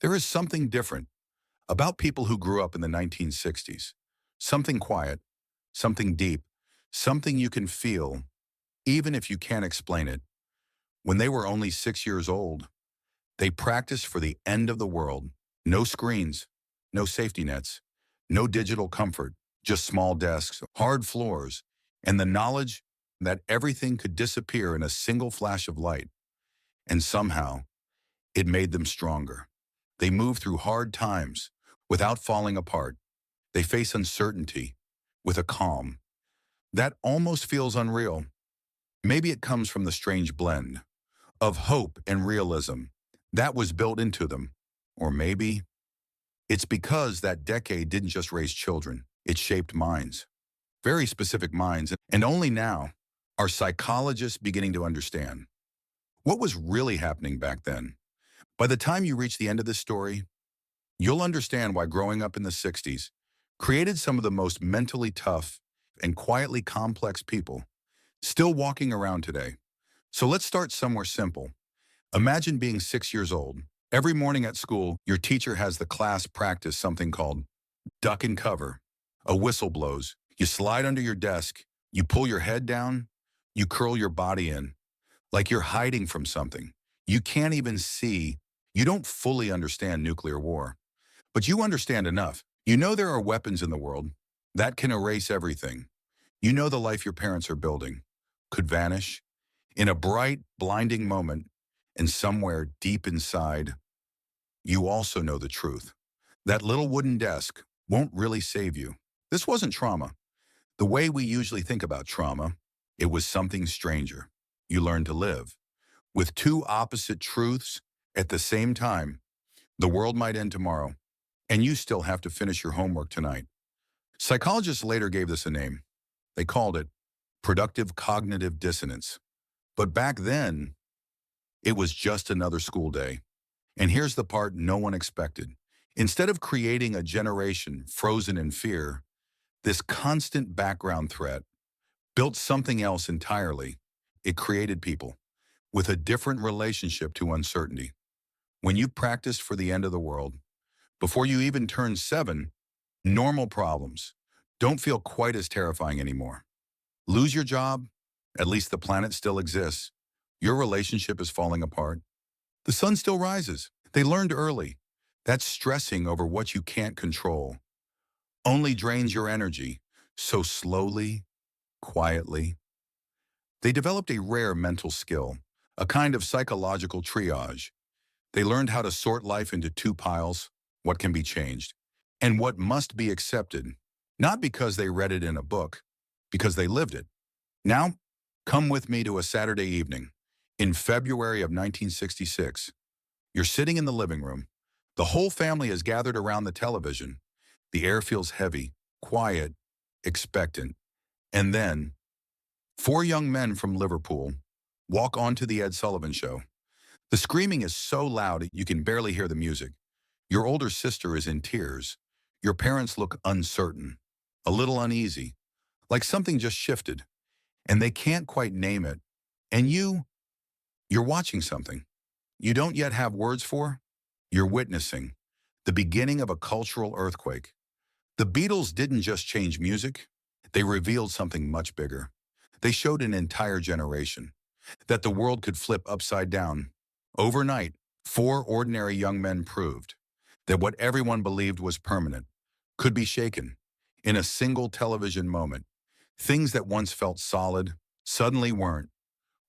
There is something different about people who grew up in the 1960s. Something quiet, something deep, something you can feel, even if you can't explain it. When they were only 6 years old, they practiced for the end of the world. No screens, no safety nets, no digital comfort, just small desks, hard floors, and the knowledge that everything could disappear in a single flash of light. And somehow, it made them stronger. They move through hard times without falling apart. They face uncertainty with a calm that almost feels unreal. Maybe it comes from the strange blend of hope and realism that was built into them. Or maybe it's because that decade didn't just raise children, it shaped minds, very specific minds. And only now are psychologists beginning to understand what was really happening back then. By the time you reach the end of this story, you'll understand why growing up in the 60s created some of the most mentally tough and quietly complex people still walking around today. So let's start somewhere simple. Imagine being 6 years old. Every morning at school, your teacher has the class practice something called duck and cover. A whistle blows. You slide under your desk. You pull your head down. You curl your body in, like you're hiding from something. You can't even see. You don't fully understand nuclear war, but you understand enough. You know there are weapons in the world that can erase everything. You know the life your parents are building could vanish in a bright, blinding moment, and somewhere deep inside, you also know the truth. That little wooden desk won't really save you. This wasn't trauma. The way we usually think about trauma, it was something stranger. You learned to live with two opposite truths at the same time. The world might end tomorrow, and you still have to finish your homework tonight. Psychologists later gave this a name. They called it productive cognitive dissonance. But back then, it was just another school day. And here's the part no one expected. Instead of creating a generation frozen in fear, this constant background threat built something else entirely. It created people with a different relationship to uncertainty. When you practiced for the end of the world, before you even turned 7, normal problems don't feel quite as terrifying anymore. Lose your job? At least the planet still exists. Your relationship is falling apart. The sun still rises. They learned early that stressing over what you can't control only drains your energy. So slowly, quietly, they developed a rare mental skill, a kind of psychological triage. They learned how to sort life into two piles: what can be changed and what must be accepted, not because they read it in a book, because they lived it. Now, come with me to a Saturday evening in February of 1966. You're sitting in the living room. The whole family is gathered around the television. The air feels heavy, quiet, expectant. And then, 4 young men from Liverpool walk onto the Ed Sullivan Show. The screaming is so loud you can barely hear the music. Your older sister is in tears. Your parents look uncertain, a little uneasy, like something just shifted, and they can't quite name it. And you're watching something you don't yet have words for. You're witnessing the beginning of a cultural earthquake. The Beatles didn't just change music, they revealed something much bigger. They showed an entire generation that the world could flip upside down. Overnight, 4 ordinary young men proved that what everyone believed was permanent could be shaken in a single television moment. Things that once felt solid suddenly weren't.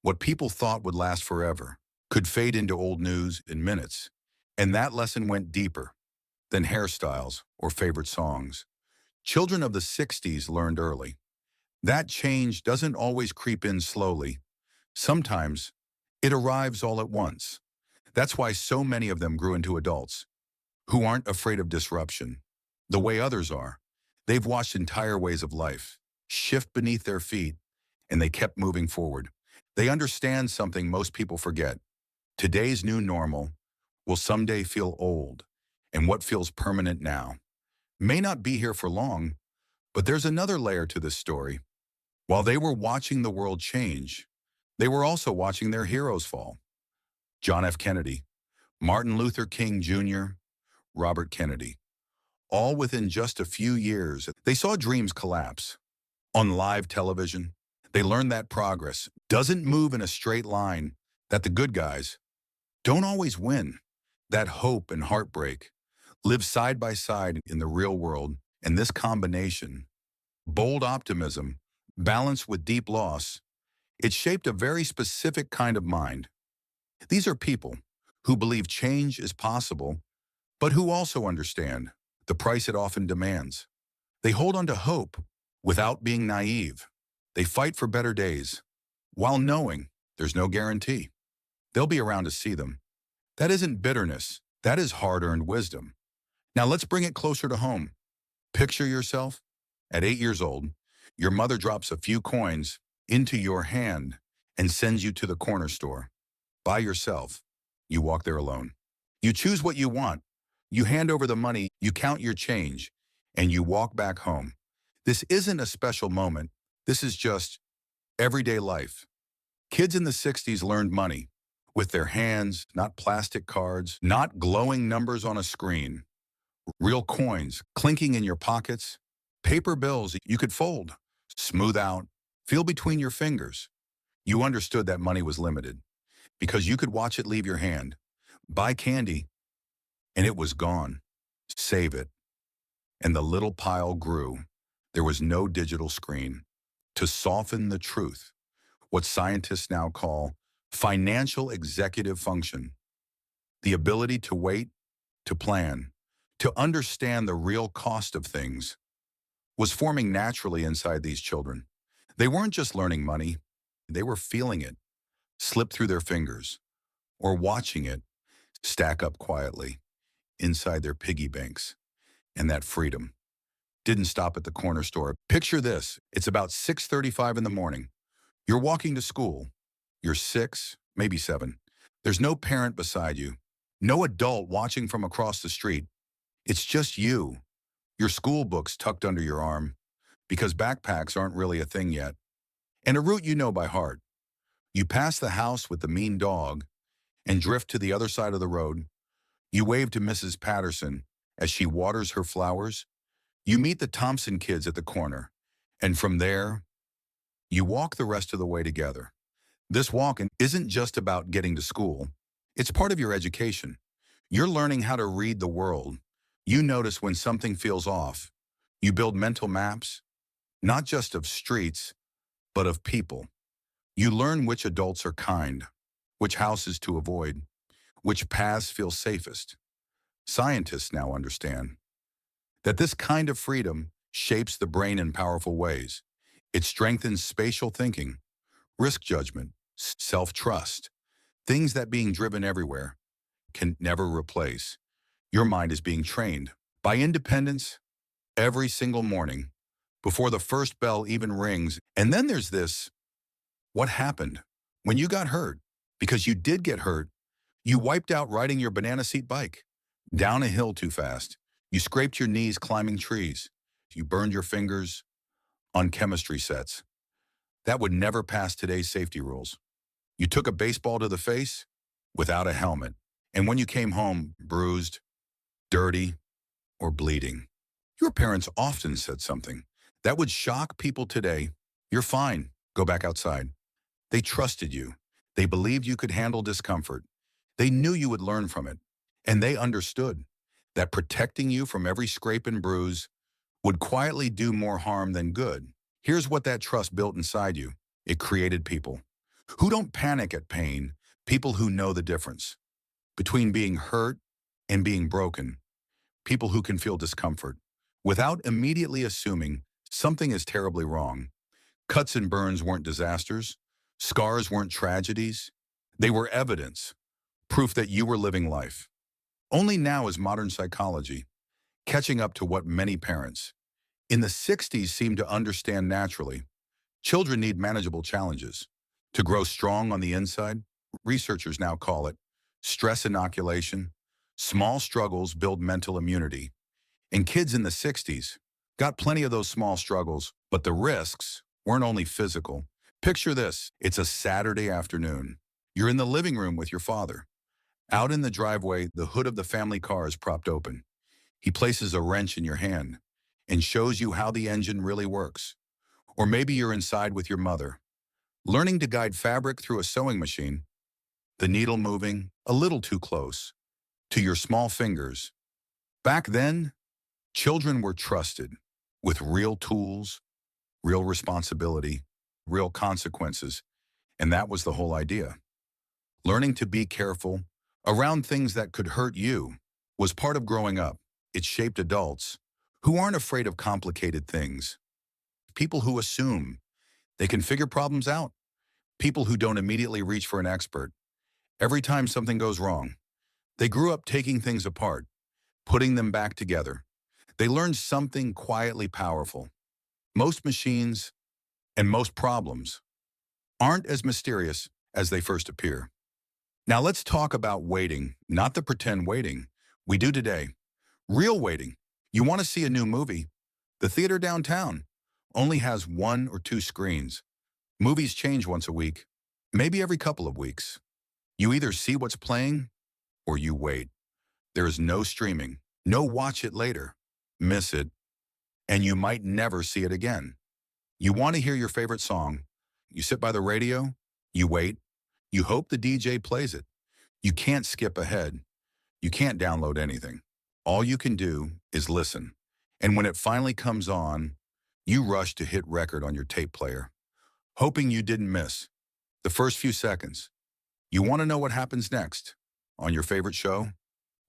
What people thought would last forever could fade into old news in minutes. And that lesson went deeper than hairstyles or favorite songs. Children of the 60s learned early. That change doesn't always creep in slowly. Sometimes it arrives all at once. That's why so many of them grew into adults who aren't afraid of disruption the way others are. They've watched entire ways of life shift beneath their feet, and they kept moving forward. They understand something most people forget. Today's new normal will someday feel old, and what feels permanent now may not be here for long. But there's another layer to this story. While they were watching the world change, they were also watching their heroes fall. John F. Kennedy, Martin Luther King Jr., Robert Kennedy. All within just a few years, they saw dreams collapse. On live television, they learned that progress doesn't move in a straight line, that the good guys don't always win, that hope and heartbreak live side by side in the real world, and this combination, bold optimism, balanced with deep loss, it shaped a very specific kind of mind. These are people who believe change is possible, but who also understand the price it often demands. They hold on to hope without being naive. They fight for better days while knowing there's no guarantee they'll be around to see them. That isn't bitterness. That is hard-earned wisdom. Now let's bring it closer to home. Picture yourself at 8 years old. Your mother drops a few coins into your hand and sends you to the corner store. By yourself. You walk there alone. You choose what you want. You hand over the money, you count your change, and you walk back home. This isn't a special moment. This is just everyday life. Kids in the 60s learned money with their hands, not plastic cards, not glowing numbers on a screen. Real coins clinking in your pockets, paper bills you could fold, smooth out, feel between your fingers. You understood that money was limited because you could watch it leave your hand, buy candy, and it was gone. Save it. And the little pile grew. There was no digital screen to soften the truth, what scientists now call financial executive function, the ability to wait, to plan, to understand the real cost of things, was forming naturally inside these children. They weren't just learning money, they were feeling it slip through their fingers, or watching it stack up quietly inside their piggy banks. And that freedom didn't stop at the corner store. Picture this. It's about 6:35 in the morning. You're walking to school. You're 6, maybe 7. There's no parent beside you, no adult watching from across the street. It's just you, your school books tucked under your arm, because backpacks aren't really a thing yet, and a route you know by heart. You pass the house with the mean dog and drift to the other side of the road. You wave to Mrs. Patterson as she waters her flowers. You meet the Thompson kids at the corner, and from there, you walk the rest of the way together. This walk isn't just about getting to school. It's part of your education. You're learning how to read the world. You notice when something feels off. You build mental maps, not just of streets, but of people. You learn which adults are kind, which houses to avoid, which paths feel safest. Scientists now understand that this kind of freedom shapes the brain in powerful ways. It strengthens spatial thinking, risk judgment, self-trust, things that being driven everywhere can never replace. Your mind is being trained by independence every single morning before the first bell even rings. And then there's this, what happened when you got hurt? Because you did get hurt. You wiped out riding your banana seat bike down a hill too fast. You scraped your knees climbing trees. You burned your fingers on chemistry sets. That would never pass today's safety rules. You took a baseball to the face without a helmet. And when you came home, bruised, dirty, or bleeding, your parents often said something that would shock people today. You're fine. Go back outside. They trusted you. They believed you could handle discomfort. They knew you would learn from it. And they understood that protecting you from every scrape and bruise would quietly do more harm than good. Here's what that trust built inside you. It created people who don't panic at pain, people who know the difference between being hurt and being broken, people who can feel discomfort without immediately assuming something is terribly wrong. Cuts and burns weren't disasters. Scars weren't tragedies. They were evidence, proof that you were living life. Only now is modern psychology catching up to what many parents in the 60s seemed to understand naturally. Children need manageable challenges to grow strong on the inside. Researchers now call it stress inoculation. Small struggles build mental immunity. And kids in the 60s got plenty of those small struggles, but the risks weren't only physical. Picture this. It's a Saturday afternoon. You're in the living room with your father. Out in the driveway, the hood of the family car is propped open. He places a wrench in your hand and shows you how the engine really works. Or maybe you're inside with your mother, learning to guide fabric through a sewing machine, the needle moving a little too close to your small fingers. Back then, children were trusted with real tools, real responsibility, real consequences, and that was the whole idea. Learning to be careful around things that could hurt you was part of growing up. It shaped adults who aren't afraid of complicated things, people who assume they can figure problems out, people who don't immediately reach for an expert every time something goes wrong. They grew up taking things apart, putting them back together. They learned something quietly powerful. Most machines and most problems aren't as mysterious as they first appear. Now let's talk about waiting, not the pretend waiting we do today. Real waiting. You want to see a new movie? The theater downtown only has 1 or 2 screens. Movies change once a week, maybe every couple of weeks. You either see what's playing or you wait. There is no streaming, no watch it later, miss it, and you might never see it again. You want to hear your favorite song. You sit by the radio, you wait, you hope the DJ plays it. You can't skip ahead. You can't download anything. All you can do is listen. And when it finally comes on, you rush to hit record on your tape player, hoping you didn't miss the first few seconds. You want to know what happens next on your favorite show?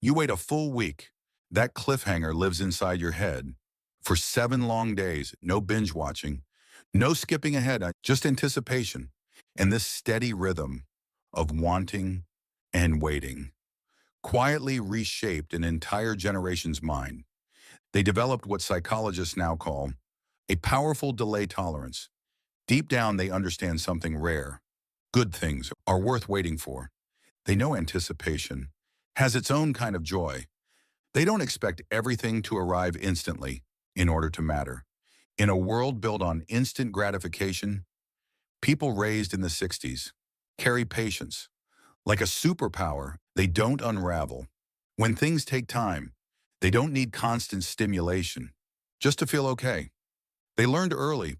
You wait a full week. That cliffhanger lives inside your head for 7 long days. No binge watching, no skipping ahead, just anticipation and this steady rhythm of wanting and waiting quietly reshaped an entire generation's mind. They developed what psychologists now call a powerful delay tolerance. Deep down, they understand something rare. Good things are worth waiting for. They know anticipation has its own kind of joy. They don't expect everything to arrive instantly in order to matter. In a world built on instant gratification, people raised in the 60s carry patience. Like a superpower, they don't unravel. When things take time, they don't need constant stimulation just to feel okay. They learned early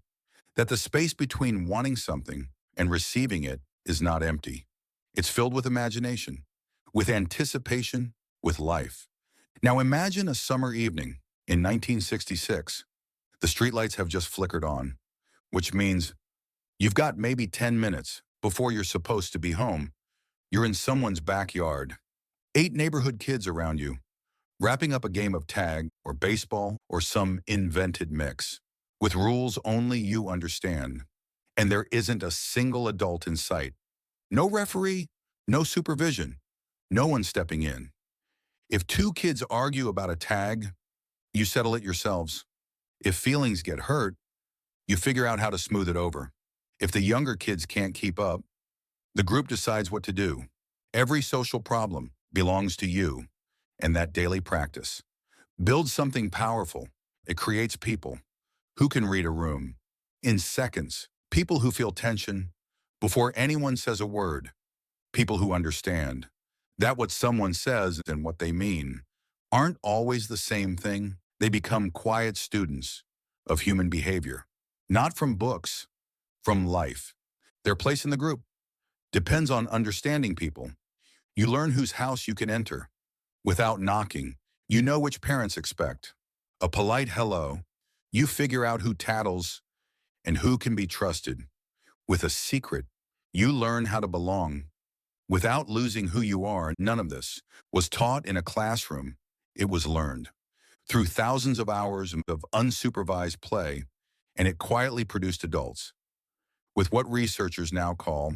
that the space between wanting something and receiving it is not empty. It's filled with imagination, with anticipation, with life. Now imagine a summer evening in 1966. The streetlights have just flickered on, which means you've got maybe 10 minutes before you're supposed to be home. You're in someone's backyard. 8 neighborhood kids around you, wrapping up a game of tag or baseball or some invented mix, with rules only you understand. And there isn't a single adult in sight. No referee, no supervision, no one stepping in. If 2 kids argue about a tag, you settle it yourselves. If feelings get hurt, you figure out how to smooth it over. If the younger kids can't keep up, the group decides what to do. Every social problem belongs to you and that daily practice. Build something powerful. It creates people who can read a room in seconds. People who feel tension before anyone says a word. People who understand that what someone says and what they mean aren't always the same thing. They become quiet students of human behavior, not from books, from life. Their place in the group depends on understanding people. You learn whose house you can enter without knocking. You know which parents expect a polite hello. You figure out who tattles and who can be trusted. With a secret, you learn how to belong without losing who you are. None of this was taught in a classroom. It was learned through thousands of hours of unsupervised play, and it quietly produced adults with what researchers now call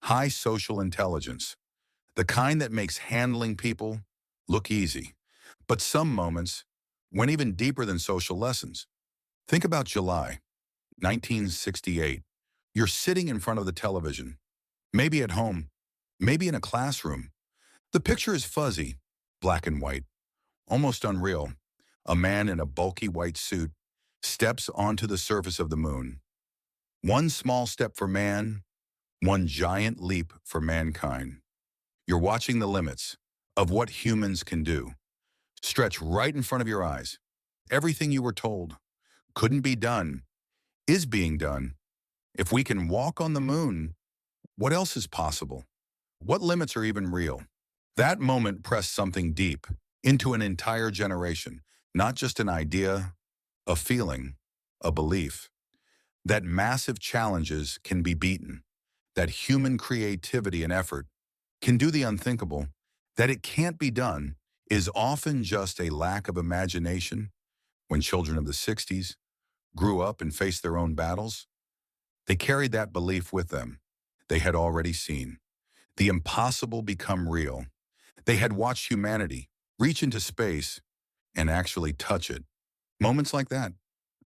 high social intelligence, the kind that makes handling people look easy. But some moments went even deeper than social lessons. Think about July 1968. You're sitting in front of the television, maybe at home, maybe in a classroom. The picture is fuzzy, black and white, almost unreal. A man in a bulky white suit steps onto the surface of the moon. One small step for man, one giant leap for mankind. You're watching the limits, of what humans can do. Stretch right in front of your eyes. Everything you were told couldn't be done is being done. If we can walk on the moon, what else is possible? What limits are even real? That moment pressed something deep into an entire generation, not just an idea, a feeling, a belief. That massive challenges can be beaten, that human creativity and effort can do the unthinkable, that it can't be done is often just a lack of imagination. When children of the 60s grew up and faced their own battles, they carried that belief with them. They had already seen the impossible become real. They had watched humanity reach into space and actually touch it. Moments like that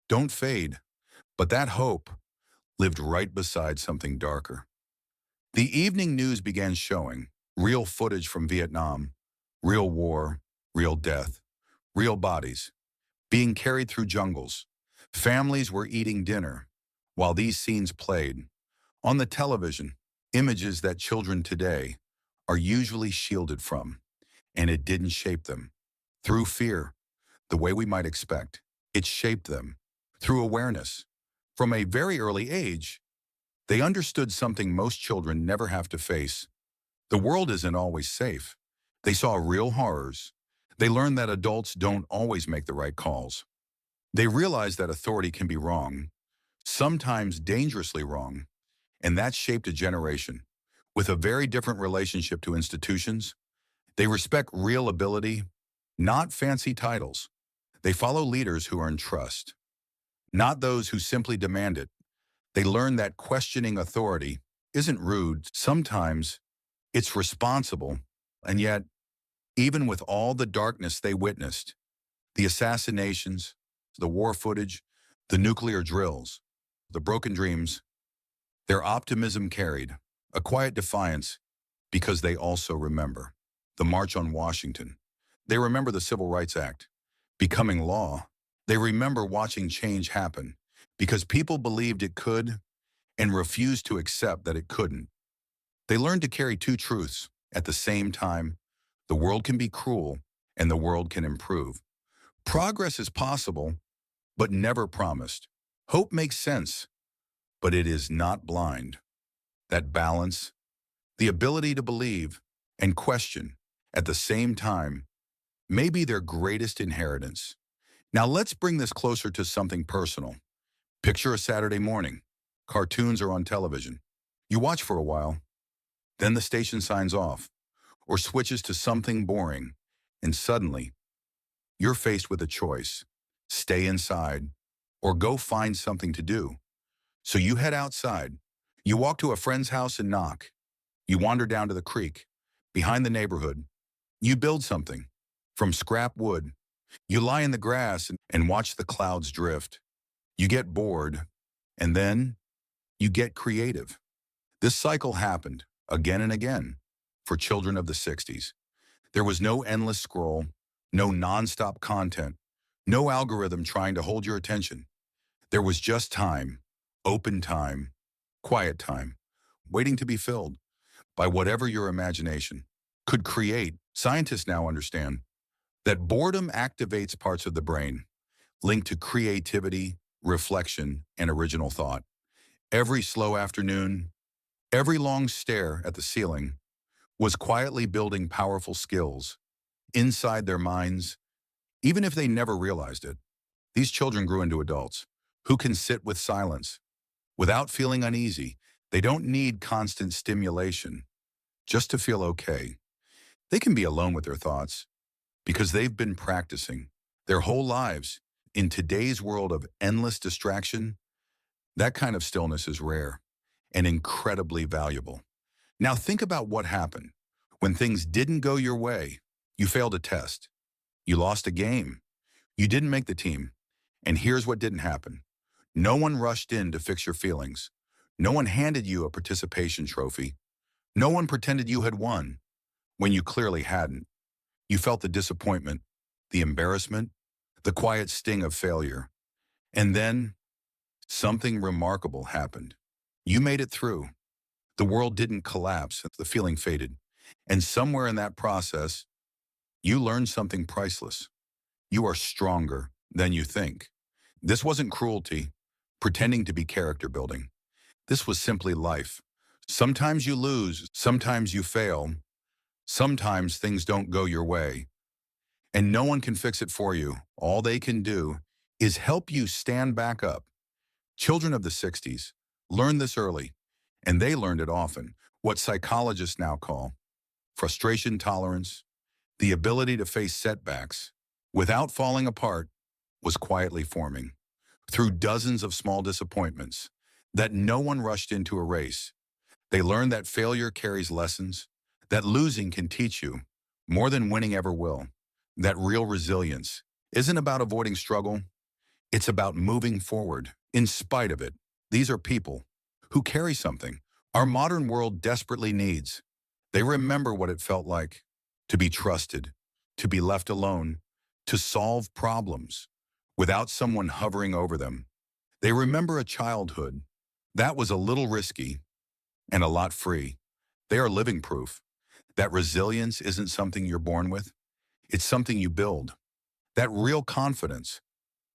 don't fade, but that hope lived right beside something darker. The evening news began showing real footage from Vietnam, real war, real death, real bodies being carried through jungles. Families were eating dinner while these scenes played. On the television, images that children today are usually shielded from, and it didn't shape them. Through fear, the way we might expect, it shaped them. Through awareness, from a very early age, they understood something most children never have to face. The world isn't always safe. They saw real horrors. They learned that adults don't always make the right calls. They realized that authority can be wrong, sometimes dangerously wrong, and that shaped a generation with a very different relationship to institutions. They respect real ability, not fancy titles. They follow leaders who earn trust, not those who simply demand it. They learn that questioning authority isn't rude. Sometimes it's responsible. And yet, even with all the darkness they witnessed, the assassinations, the war footage, the nuclear drills, the broken dreams, their optimism carried a quiet defiance because they also remember the March on Washington. They remember the Civil Rights Act becoming law. They remember watching change happen because people believed it could and refused to accept that it couldn't. They learned to carry two truths at the same time. The world can be cruel and the world can improve. Progress is possible, but never promised. Hope makes sense, but it is not blind. That balance, the ability to believe and question at the same time, may be their greatest inheritance. Now let's bring this closer to something personal. Picture a Saturday morning. Cartoons are on television. You watch for a while, then the station signs off or switches to something boring, and suddenly you're faced with a choice. Stay inside or go find something to do. So you head outside. You walk to a friend's house and knock. You wander down to the creek, behind the neighborhood. You build something from scrap wood. You lie in the grass and watch the clouds drift. You get bored, and then you get creative. This cycle happened again and again for children of the 60s. There was no endless scroll, no nonstop content, no algorithm trying to hold your attention. There was just time, open time, quiet time, waiting to be filled by whatever your imagination could create. Scientists now understand that boredom activates parts of the brain linked to creativity, reflection, and original thought. Every slow afternoon, every long stare at the ceiling was quietly building powerful skills inside their minds, even if they never realized it. These children grew into adults who can sit with silence without feeling uneasy. They don't need constant stimulation just to feel okay. They can be alone with their thoughts because they've been practicing their whole lives. In today's world of endless distraction, that kind of stillness is rare and incredibly valuable. Now think about what happened when things didn't go your way. You failed a test. You lost a game. You didn't make the team. And here's what didn't happen. No one rushed in to fix your feelings. No one handed you a participation trophy. No one pretended you had won when you clearly hadn't. You felt the disappointment, the embarrassment, the quiet sting of failure. And then something remarkable happened. You made it through. The world didn't collapse. The feeling faded. And somewhere in that process, You learned something priceless. You are stronger than you think. This wasn't cruelty, pretending to be character building. This was simply life. Sometimes you lose, sometimes you fail, sometimes things don't go your way, and no one can fix it for you. All they can do is help you stand back up. Children of the 60s learned this early, and they learned it often, what psychologists now call frustration tolerance. The ability to face setbacks without falling apart was quietly forming through dozens of small disappointments that no one rushed into a race. They learned that failure carries lessons, that losing can teach you more than winning ever will, that real resilience isn't about avoiding struggle, it's about moving forward in spite of it. These are people who carry something our modern world desperately needs. They remember what it felt like to be trusted, to be left alone, to solve problems without someone hovering over them. They remember a childhood that was a little risky and a lot free. They are living proof that resilience isn't something you're born with, it's something you build. That real confidence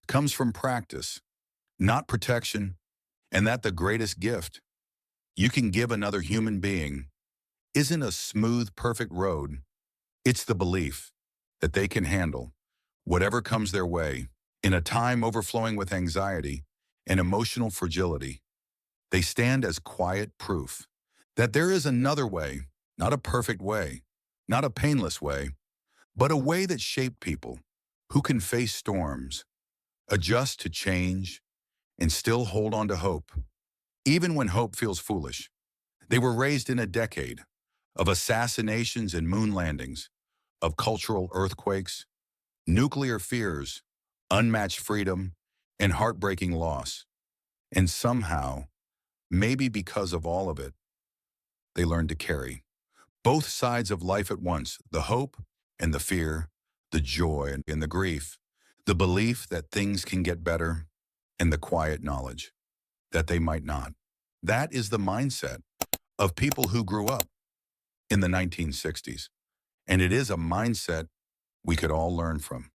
comes from practice, not protection, and that the greatest gift you can give another human being isn't a smooth, perfect road. It's the belief that they can handle whatever comes their way. In a time overflowing with anxiety and emotional fragility, they stand as quiet proof that there is another way, not a perfect way, not a painless way, but a way that shaped people who can face storms, adjust to change, and still hold on to hope, even when hope feels foolish. They were raised in a decade of assassinations and moon landings, of cultural earthquakes, nuclear fears, unmatched freedom, and heartbreaking loss. And somehow, maybe because of all of it, they learned to carry both sides of life at once, the hope and the fear, the joy and the grief, the belief that things can get better, and the quiet knowledge that they might not. That is the mindset of people who grew up in the 1960s. And it is a mindset we could all learn from.